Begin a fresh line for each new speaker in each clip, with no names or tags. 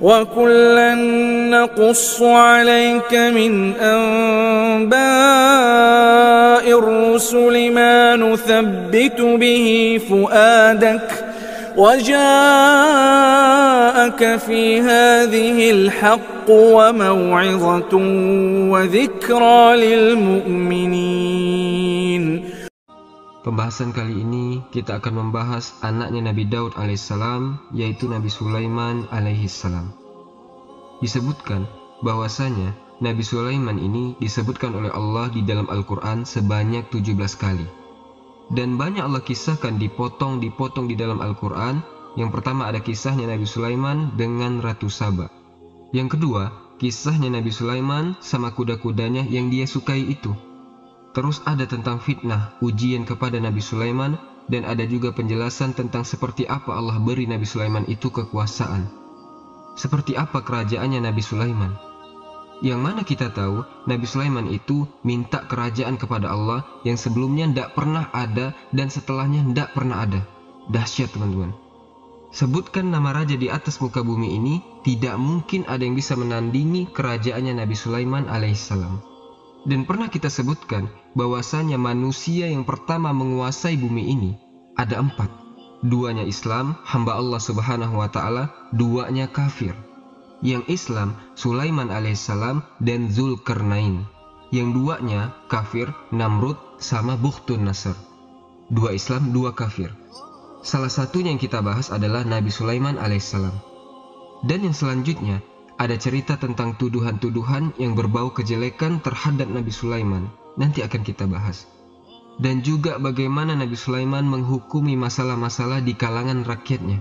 وكلا نقص عليك من أنباء الرسل ما نثبت به فؤادك وجاءك في هذه الحق وموعظة وذكرى للمؤمنين.
Pembahasan kali ini kita akan membahas anaknya Nabi Daud alaihissalam, yaitu Nabi Sulaiman alaihissalam. Disebutkan bahwasanya Nabi Sulaiman ini disebutkan oleh Allah di dalam Al-Quran sebanyak 17 kali. Dan banyak Allah kisahkan dipotong di dalam Al-Quran. Yang pertama ada kisahnya Nabi Sulaiman dengan Ratu Saba. Yang kedua, kisahnya Nabi Sulaiman sama kuda-kudanya yang dia sukai itu. Terus ada tentang fitnah, ujian kepada Nabi Sulaiman, dan ada juga penjelasan tentang seperti apa Allah beri Nabi Sulaiman itu kekuasaan. Seperti apa kerajaannya Nabi Sulaiman. Yang mana kita tahu Nabi Sulaiman itu minta kerajaan kepada Allah yang sebelumnya tidak pernah ada dan setelahnya tidak pernah ada. Dahsyat teman-teman. Sebutkan nama raja di atas muka bumi ini, tidak mungkin ada yang bisa menandingi kerajaannya Nabi Sulaiman alaihissalam. Dan pernah kita sebutkan bahwasanya manusia yang pertama menguasai bumi ini ada 4. 2-nya Islam, hamba Allah subhanahu wa ta'ala, 2-nya kafir. Yang Islam, Sulaiman alaihissalam dan Zulkarnain. Yang 2-nya kafir, Namrud sama Bukhtun Nasr. 2 Islam, 2 kafir. Salah satunya yang kita bahas adalah Nabi Sulaiman alaihissalam. Dan yang selanjutnya ada cerita tentang tuduhan-tuduhan yang berbau kejelekan terhadap Nabi Sulaiman. Nanti akan kita bahas. Dan juga bagaimana Nabi Sulaiman menghukumi masalah-masalah di kalangan rakyatnya.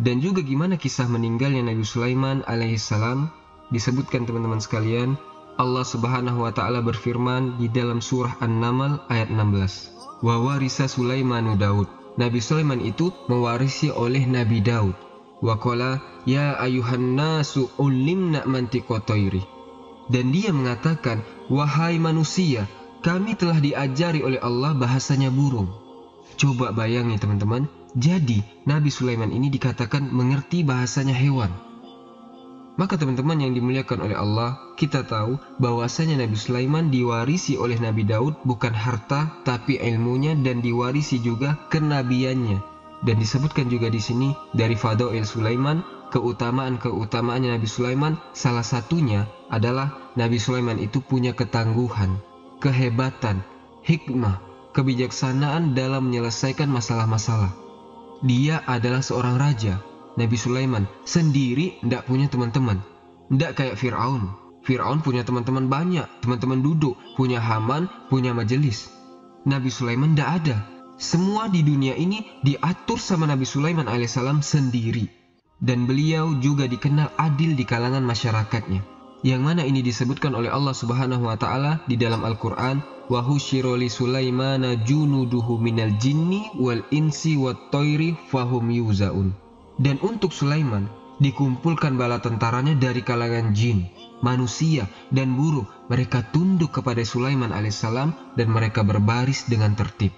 Dan juga gimana kisah meninggalnya Nabi Sulaiman alaihissalam. Disebutkan teman-teman sekalian, Allah subhanahu wa ta'ala berfirman di dalam surah An-Naml ayat 16. Wa warisa Sulaimanu Daud. Nabi Sulaiman itu mewarisi oleh Nabi Daud. Wa qala ya ayuhan nasu ulimna mantiqa tayri. Dan dia mengatakan, wahai manusia, kami telah diajari oleh Allah bahasanya burung. Coba bayangi teman-teman, jadi Nabi Sulaiman ini dikatakan mengerti bahasanya hewan. Maka teman-teman yang dimuliakan oleh Allah, kita tahu bahwasanya Nabi Sulaiman diwarisi oleh Nabi Daud bukan harta tapi ilmunya, dan diwarisi juga kenabiannya. Dan disebutkan juga di sini dari Fadail Sulaiman, keutamaan-keutamaannya Nabi Sulaiman, salah satunya adalah Nabi Sulaiman itu punya ketangguhan, kehebatan, hikmah, kebijaksanaan dalam menyelesaikan masalah-masalah. Dia adalah seorang raja. Nabi Sulaiman sendiri tidak punya teman-teman. Tidak kayak Fir'aun. Fir'aun punya teman-teman banyak, teman-teman duduk, punya Haman, punya majelis. Nabi Sulaiman tidak ada. Semua di dunia ini diatur sama Nabi Sulaiman alaihissalam sendiri. Dan beliau juga dikenal adil di kalangan masyarakatnya. Yang mana ini disebutkan oleh Allah subhanahu wa ta'ala di dalam Al-Quran. Wa husyira li Sulaimana junuduhu minal jinni wal insi wat toiri fahum yuzaun. Dan untuk Sulaiman dikumpulkan bala tentaranya dari kalangan jin, manusia, dan burung. Mereka tunduk kepada Sulaiman alaihissalam dan mereka berbaris dengan tertib.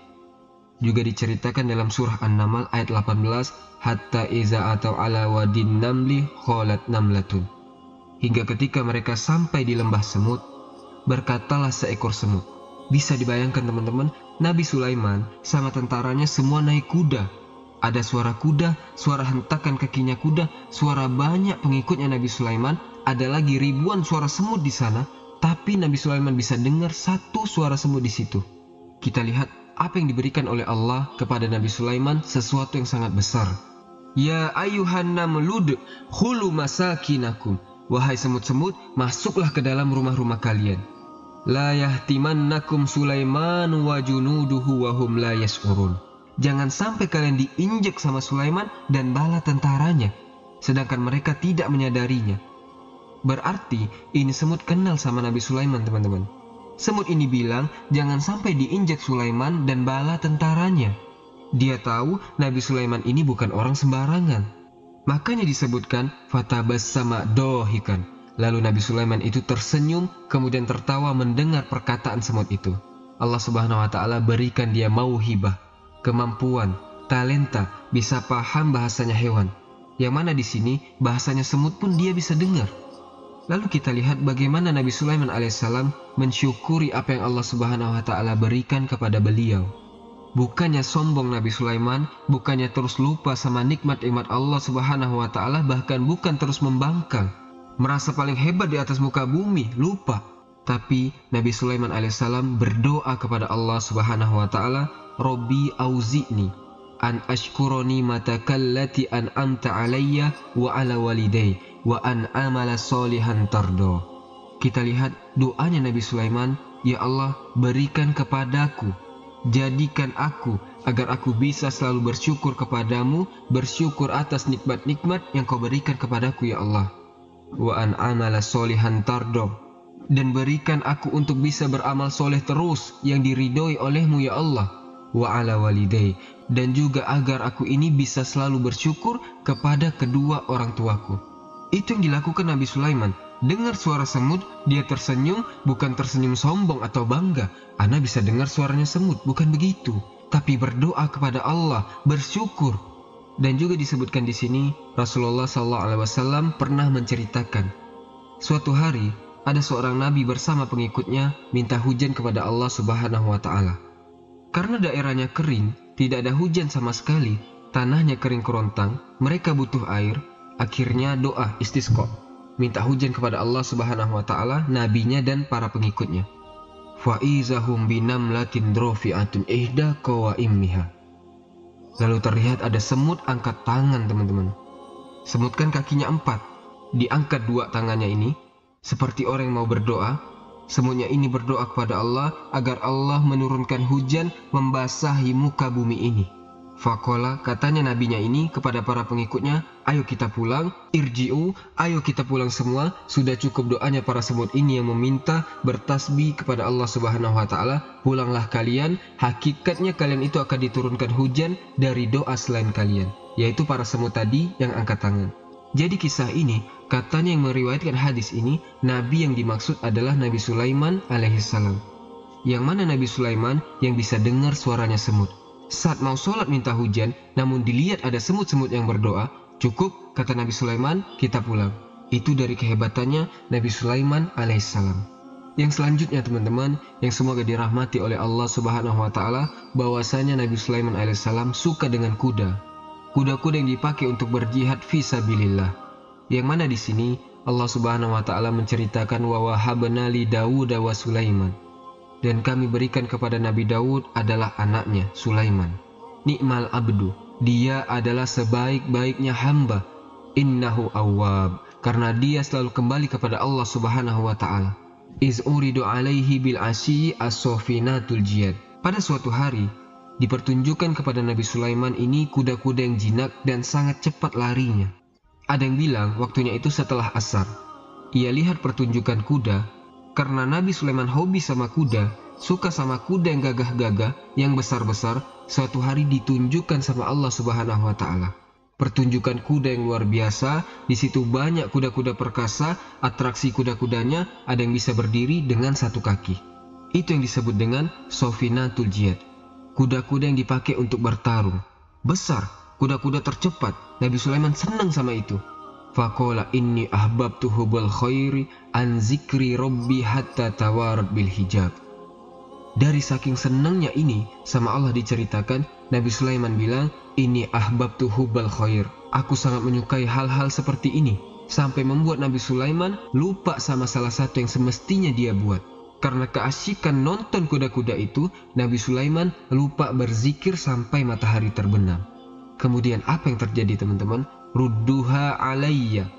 Juga diceritakan dalam surah An-Naml ayat 18, hatta iza atau ala wadin namli kholat namlatun. Hingga ketika mereka sampai di lembah semut, berkatalah seekor semut. Bisa dibayangkan teman-teman, Nabi Sulaiman sama tentaranya semua naik kuda. Ada suara kuda, suara hentakan kakinya kuda, suara banyak pengikutnya Nabi Sulaiman. Ada lagi ribuan suara semut di sana, tapi Nabi Sulaiman bisa dengar satu suara semut di situ. Kita lihat apa yang diberikan oleh Allah kepada Nabi Sulaiman, sesuatu yang sangat besar. Ya ayuhan namlud khulu masakinakum. Wahai semut-semut, masuklah ke dalam rumah-rumah kalian. La yahtimannakum Sulaiman wa junuduhu wa hum la yash'urun. Jangan sampai kalian diinjek sama Sulaiman dan bala tentaranya, sedangkan mereka tidak menyadarinya. Berarti ini semut kenal sama Nabi Sulaiman teman-teman. Semut ini bilang jangan sampai diinjak Sulaiman dan bala tentaranya. Dia tahu Nabi Sulaiman ini bukan orang sembarangan. Makanya disebutkan fatabassama dohikan. Lalu Nabi Sulaiman itu tersenyum kemudian tertawa mendengar perkataan semut itu. Allah subhanahu wa ta'ala berikan dia mauhibah, kemampuan, talenta, bisa paham bahasanya hewan. Yang mana di sini bahasanya semut pun dia bisa dengar. Lalu kita lihat bagaimana Nabi Sulaiman alaihissalam mensyukuri apa yang Allah Subhanahu wa taala berikan kepada beliau. Bukannya sombong Nabi Sulaiman, bukannya terus lupa sama nikmat-nikmat Allah Subhanahu wa taala, bahkan bukan terus membangkang, merasa paling hebat di atas muka bumi, lupa. Tapi Nabi Sulaiman alaihissalam berdoa kepada Allah Subhanahu wa taala, "Robbi auzi'ni an ashkuroni matakallati an'amta alayya wa ala walidai wa an amala solihan tardo." Kita lihat doanya Nabi Sulaiman, "Ya Allah, berikan kepadaku, jadikan aku agar aku bisa selalu bersyukur kepadamu, bersyukur atas nikmat-nikmat yang kau berikan kepadaku ya Allah. Wa an amala solihan tardo, dan berikan aku untuk bisa beramal soleh terus yang diridhoi olehmu ya Allah. Wa ala walidai, dan juga agar aku ini bisa selalu bersyukur kepada kedua orang tuaku." Itu yang dilakukan Nabi Sulaiman. Dengar suara semut, dia tersenyum, bukan tersenyum sombong atau bangga. Ana bisa dengar suaranya semut, bukan begitu. Tapi berdoa kepada Allah, bersyukur. Dan juga disebutkan di sini, Rasulullah SAW pernah menceritakan, suatu hari ada seorang nabi bersama pengikutnya minta hujan kepada Allah Subhanahu wa taala. Karena daerahnya kering, tidak ada hujan sama sekali, tanahnya kering kerontang, mereka butuh air. Akhirnya doa istisqa, minta hujan kepada Allah Subhanahu wa taala, nabinya dan para pengikutnya. Fa izahum binamlatin drofi'atun ihda qawaimmiha. Lalu terlihat ada semut angkat tangan, teman-teman. Semut kan kakinya 4, diangkat 2 tangannya ini seperti orang yang mau berdoa. Semutnya ini berdoa kepada Allah agar Allah menurunkan hujan membasahi muka bumi ini. Fakola, katanya nabinya ini kepada para pengikutnya, "Ayo kita pulang, irji'u, ayo kita pulang semua. Sudah cukup doanya para semut ini yang meminta bertasbih kepada Allah Subhanahu wa taala. Pulanglah kalian, hakikatnya kalian itu akan diturunkan hujan dari doa selain kalian." Yaitu para semut tadi yang angkat tangan. Jadi kisah ini, katanya yang meriwayatkan hadis ini, nabi yang dimaksud adalah Nabi Sulaiman alaihissalam. Yang mana Nabi Sulaiman yang bisa dengar suaranya semut. Saat mau sholat minta hujan, namun dilihat ada semut-semut yang berdoa, "Cukup," kata Nabi Sulaiman, "kita pulang." Itu dari kehebatannya Nabi Sulaiman alaihissalam. Yang selanjutnya teman-teman, yang semoga dirahmati oleh Allah Subhanahu wa taala, bahwasanya Nabi Sulaiman alaihissalam suka dengan kuda. Kuda-kuda yang dipakai untuk berjihad fisabilillah. Yang mana di sini Allah Subhanahu wa taala menceritakan, "Wa wahabna li Dawud wa Sulaiman." Dan kami berikan kepada Nabi Daud adalah anaknya, Sulaiman. "Ni'mal abdu," dia adalah sebaik-baiknya hamba. "Innahu awwab," karena dia selalu kembali kepada Allah Subhanahu wa taala. "Iz uridu alaihi bil asyi as-sofinatul jiyad." Pada suatu hari dipertunjukkan kepada Nabi Sulaiman ini kuda-kuda yang jinak dan sangat cepat larinya. Ada yang bilang waktunya itu setelah asar. Ia lihat pertunjukan kuda. Karena Nabi Sulaiman hobi sama kuda, suka sama kuda yang gagah-gagah, yang besar-besar, suatu hari ditunjukkan sama Allah Subhanahu wa taala. Pertunjukan kuda yang luar biasa, di situ banyak kuda-kuda perkasa, atraksi kuda-kudanya ada yang bisa berdiri dengan 1 kaki. Itu yang disebut dengan sofinatul jiyad. Kuda-kuda yang dipakai untuk bertarung. Besar, kuda-kuda tercepat. Nabi Sulaiman senang sama itu. Faqala inni ahbabtu hubbal khairi an zikri rabbi hatta tawarat bil hijab. Dari saking senangnya ini sama Allah diceritakan, Nabi Sulaiman bilang, "Ini ahbabtu hubbal khair." Aku sangat menyukai hal-hal seperti ini, sampai membuat Nabi Sulaiman lupa sama salah satu yang semestinya dia buat. Karena keasyikan nonton kuda-kuda itu, Nabi Sulaiman lupa berzikir sampai matahari terbenam. Kemudian apa yang terjadi teman-teman? Rudduha alayya.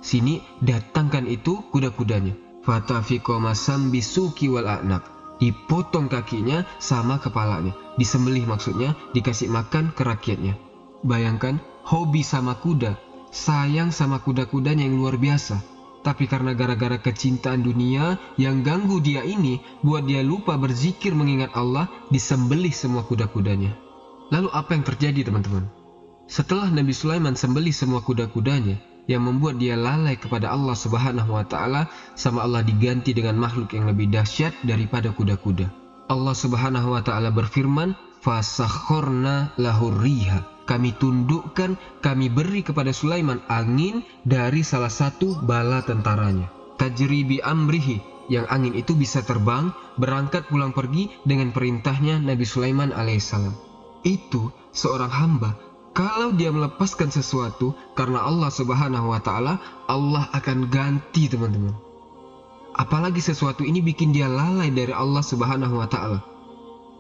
Sini datangkan itu kuda-kudanya. Fatafiqa masam bisuki wal a'naq. Dipotong kakinya sama kepalanya. Disembelih maksudnya, dikasih makan ke rakyatnya. Bayangkan, hobi sama kuda, sayang sama kuda-kudanya yang luar biasa. Tapi karena gara-gara kecintaan dunia yang ganggu dia ini, buat dia lupa berzikir mengingat Allah, disembelih semua kuda-kudanya. Lalu apa yang terjadi teman-teman? Setelah Nabi Sulaiman sembelih semua kuda-kudanya, yang membuat dia lalai kepada Allah Subhanahu wa taala, sama Allah diganti dengan makhluk yang lebih dahsyat daripada kuda-kuda. Allah Subhanahu wa taala berfirman, "Fasakhorna lahur riha." kami tundukkan, kami beri kepada Sulaiman angin dari salah satu bala tentaranya. Tajri bi amrihi, yang angin itu bisa terbang, berangkat pulang pergi dengan perintahnya Nabi Sulaiman alaihissalam. Itu seorang hamba, kalau dia melepaskan sesuatu karena Allah Subhanahu wa Ta'ala, Allah akan ganti, teman-teman. Apalagi sesuatu ini bikin dia lalai dari Allah Subhanahu wa Ta'ala.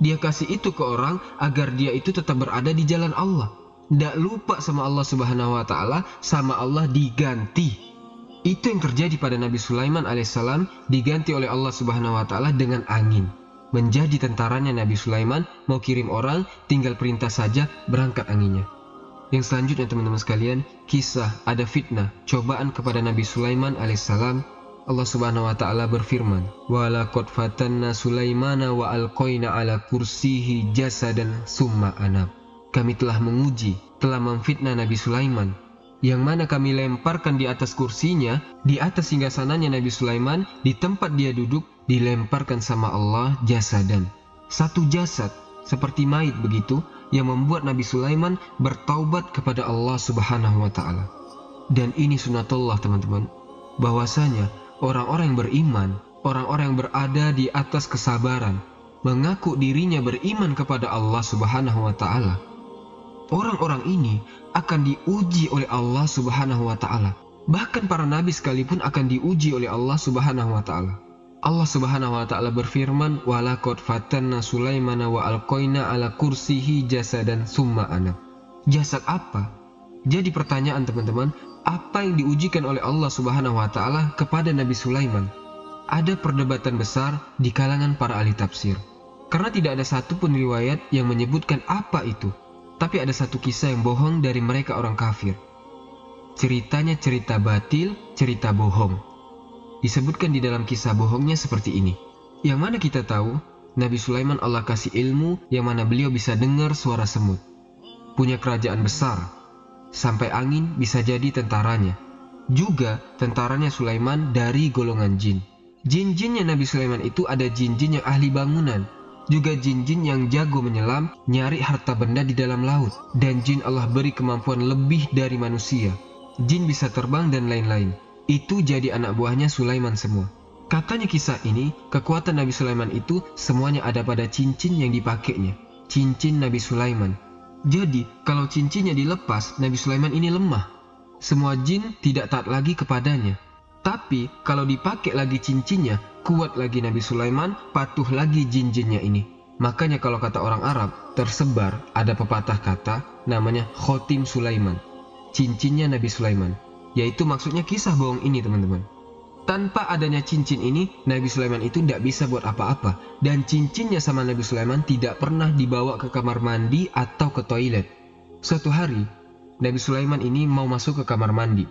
Dia kasih itu ke orang agar dia itu tetap berada di jalan Allah. Tidak lupa sama Allah Subhanahu wa Ta'ala, sama Allah diganti. Itu yang terjadi pada Nabi Sulaiman alaihissalam, diganti oleh Allah Subhanahu wa Ta'ala dengan angin. Menjadi tentaranya Nabi Sulaiman, mau kirim orang, tinggal perintah saja, berangkat anginnya. Yang selanjutnya teman-teman sekalian, kisah ada fitnah, cobaan kepada Nabi Sulaiman alaihissalam. Allah Subhanahu wa Ta'ala berfirman, "Wa laqad fatanna Sulaimana wa alqaina ala kursihi jasadan summa anab." Kami telah menguji, telah memfitnah Nabi Sulaiman, yang mana kami lemparkan di atas kursinya, di atas singgasananya Nabi Sulaiman, di tempat dia duduk, dilemparkan sama Allah jasadan. Satu jasad, seperti mayit begitu, yang membuat Nabi Sulaiman bertaubat kepada Allah Subhanahu wa Ta'ala. Dan ini sunatullah, teman-teman, bahwasanya orang-orang yang beriman, orang-orang yang berada di atas kesabaran, mengaku dirinya beriman kepada Allah Subhanahu wa Ta'ala, orang-orang ini akan diuji oleh Allah Subhanahu wa Ta'ala. Bahkan para nabi sekalipun akan diuji oleh Allah Subhanahu wa Ta'ala. Allah Subhanahu wa Ta'ala berfirman, "Wa laqad fatanna Sulaimana wa alqaina ala kursihi jasadan summa anab." Jasad apa? Jadi pertanyaan, teman-teman, apa yang diujikan oleh Allah Subhanahu wa Ta'ala kepada Nabi Sulaiman? Ada perdebatan besar di kalangan para ahli tafsir, karena tidak ada satupun riwayat yang menyebutkan apa itu. Tapi ada satu kisah yang bohong dari mereka orang kafir. Ceritanya cerita batil, cerita bohong. Disebutkan di dalam kisah bohongnya seperti ini. Yang mana kita tahu, Nabi Sulaiman Allah kasih ilmu yang mana beliau bisa dengar suara semut. Punya kerajaan besar, sampai angin bisa jadi tentaranya. Juga tentaranya Sulaiman dari golongan jin. Jin-jinnya Nabi Sulaiman itu ada jin-jin yang ahli bangunan, juga jin-jin yang jago menyelam, nyari harta benda di dalam laut. Dan jin Allah beri kemampuan lebih dari manusia. Jin bisa terbang dan lain-lain. Itu jadi anak buahnya Sulaiman semua. Katanya kisah ini, kekuatan Nabi Sulaiman itu semuanya ada pada cincin yang dipakainya. Cincin Nabi Sulaiman. Jadi, kalau cincinnya dilepas, Nabi Sulaiman ini lemah. Semua jin tidak taat lagi kepadanya. Tapi, kalau dipakai lagi cincinnya, kuat lagi Nabi Sulaiman, patuh lagi jin-jinnya ini. Makanya kalau kata orang Arab, tersebar ada pepatah kata, namanya Khotim Sulaiman. Cincinnya Nabi Sulaiman. Yaitu maksudnya kisah bohong ini, teman-teman. Tanpa adanya cincin ini, Nabi Sulaiman itu tidak bisa buat apa-apa. Dan cincinnya sama Nabi Sulaiman tidak pernah dibawa ke kamar mandi atau ke toilet. Suatu hari, Nabi Sulaiman ini mau masuk ke kamar mandi.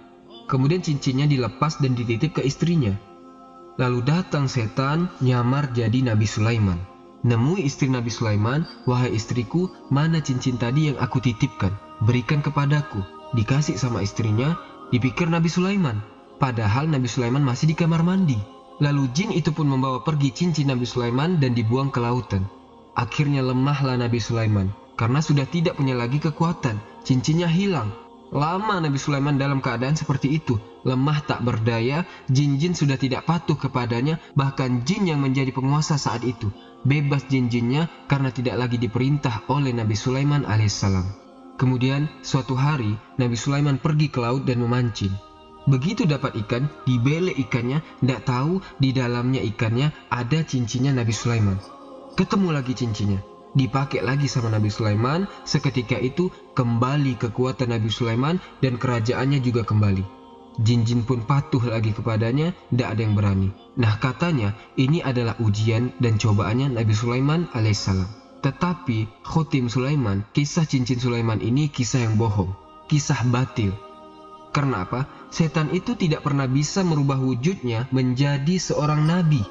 Kemudian cincinnya dilepas dan dititip ke istrinya. Lalu datang setan nyamar jadi Nabi Sulaiman. Nemui istri Nabi Sulaiman, "Wahai istriku, mana cincin tadi yang aku titipkan? Berikan kepadaku." Dikasih sama istrinya, dipikir Nabi Sulaiman. Padahal Nabi Sulaiman masih di kamar mandi. Lalu jin itu pun membawa pergi cincin Nabi Sulaiman dan dibuang ke lautan. Akhirnya lemahlah Nabi Sulaiman, karena sudah tidak punya lagi kekuatan. Cincinnya hilang. Lama Nabi Sulaiman dalam keadaan seperti itu. Lemah tak berdaya, jin-jin sudah tidak patuh kepadanya. Bahkan jin yang menjadi penguasa saat itu. Bebas jin-jinnya karena tidak lagi diperintah oleh Nabi Sulaiman alaihissalam. Kemudian suatu hari Nabi Sulaiman pergi ke laut dan memancing. Begitu dapat ikan, dibelek ikannya, tidak tahu di dalamnya ikannya ada cincinnya Nabi Sulaiman. Ketemu lagi cincinnya, dipakai lagi sama Nabi Sulaiman. Seketika itu kembali kekuatan Nabi Sulaiman dan kerajaannya juga kembali. Jin-jin pun patuh lagi kepadanya, tidak ada yang berani. Nah, katanya ini adalah ujian dan cobaannya Nabi Sulaiman alaihissalam. Tetapi Khotim Sulaiman, kisah cincin Sulaiman ini kisah yang bohong, kisah batil. Karena apa? Setan itu tidak pernah bisa merubah wujudnya menjadi seorang nabi.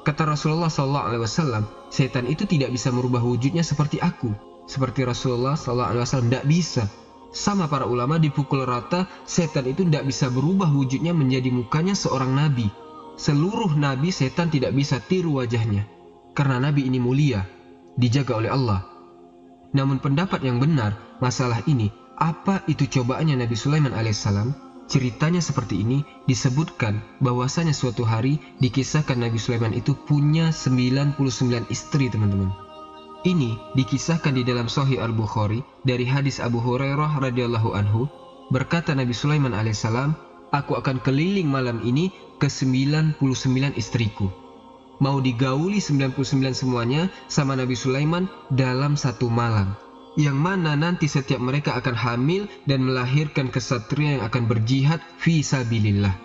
Kata Rasulullah SAW, setan itu tidak bisa merubah wujudnya seperti aku. Seperti Rasulullah SAW, tidak bisa. Sama para ulama dipukul rata, setan itu tidak bisa berubah wujudnya menjadi mukanya seorang nabi. Seluruh nabi setan tidak bisa tiru wajahnya. Karena nabi ini mulia, dijaga oleh Allah. Namun pendapat yang benar, masalah ini, apa itu cobaannya Nabi Sulaiman alaihissalam? Ceritanya seperti ini, disebutkan bahwasanya suatu hari dikisahkan Nabi Sulaiman itu punya 99 istri, teman-teman. Ini dikisahkan di dalam Sahih Al-Bukhari dari hadis Abu Hurairah radhiyallahu anhu. Berkata Nabi Sulaiman alaihissalam, aku akan keliling malam ini ke 99 istriku. Mau digauli 99 semuanya sama Nabi Sulaiman dalam satu malam. Yang mana nanti setiap mereka akan hamil dan melahirkan kesatria yang akan berjihad fi sabilillah.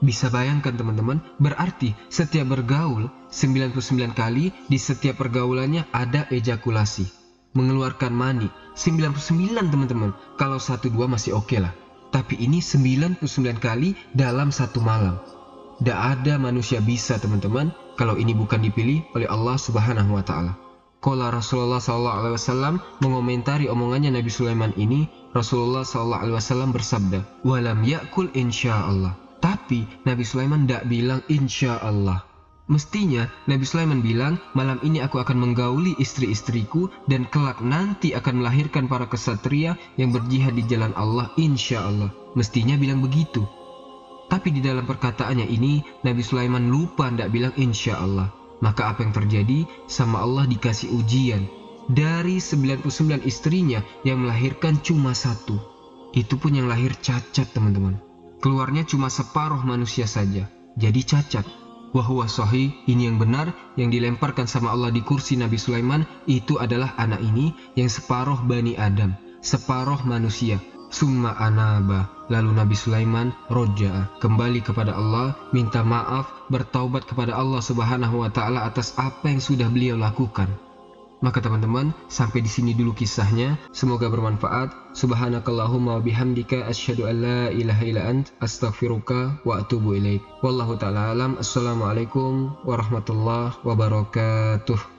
Bisa bayangkan teman-teman, berarti setiap bergaul 99 kali, di setiap pergaulannya ada ejakulasi, mengeluarkan mani. 99 teman-teman, kalau 1-2 masih oke lah. Tapi ini 99 kali dalam satu malam. Tidak ada manusia bisa teman-teman kalau ini bukan dipilih oleh Allah Subhanahu wa Ta'ala. Qala Rasulullah SAW mengomentari omongannya Nabi Sulaiman ini. Rasulullah SAW bersabda, walam yakul insyaallah. Tapi Nabi Sulaiman tidak bilang insyaallah. Mestinya Nabi Sulaiman bilang, malam ini aku akan menggauli istri-istriku dan kelak nanti akan melahirkan para kesatria yang berjihad di jalan Allah insyaallah. Mestinya bilang begitu. Tapi di dalam perkataannya ini Nabi Sulaiman lupa tidak bilang insyaallah. Maka apa yang terjadi? Sama Allah dikasih ujian. Dari 99 istrinya yang melahirkan cuma 1. Itu pun yang lahir cacat teman-teman. Keluarnya cuma separuh manusia saja. Jadi cacat. Wahuwa sahih, ini yang benar, yang dilemparkan sama Allah di kursi Nabi Sulaiman itu adalah anak ini yang separuh Bani Adam, separuh manusia. Summa anaba, lalu Nabi Sulaiman roja'a, kembali kepada Allah, minta maaf, bertaubat kepada Allah Subhanahu wa Ta'ala atas apa yang sudah beliau lakukan. Maka teman-teman, sampai di sini dulu kisahnya. Semoga bermanfaat. Subhanakallahumma wa bihamdika asyhadu an la ilaha illa ant astaghfiruka wa atubu ilaik. Wallahu ta'ala alam. Assalamualaikum warahmatullahi wabarakatuh.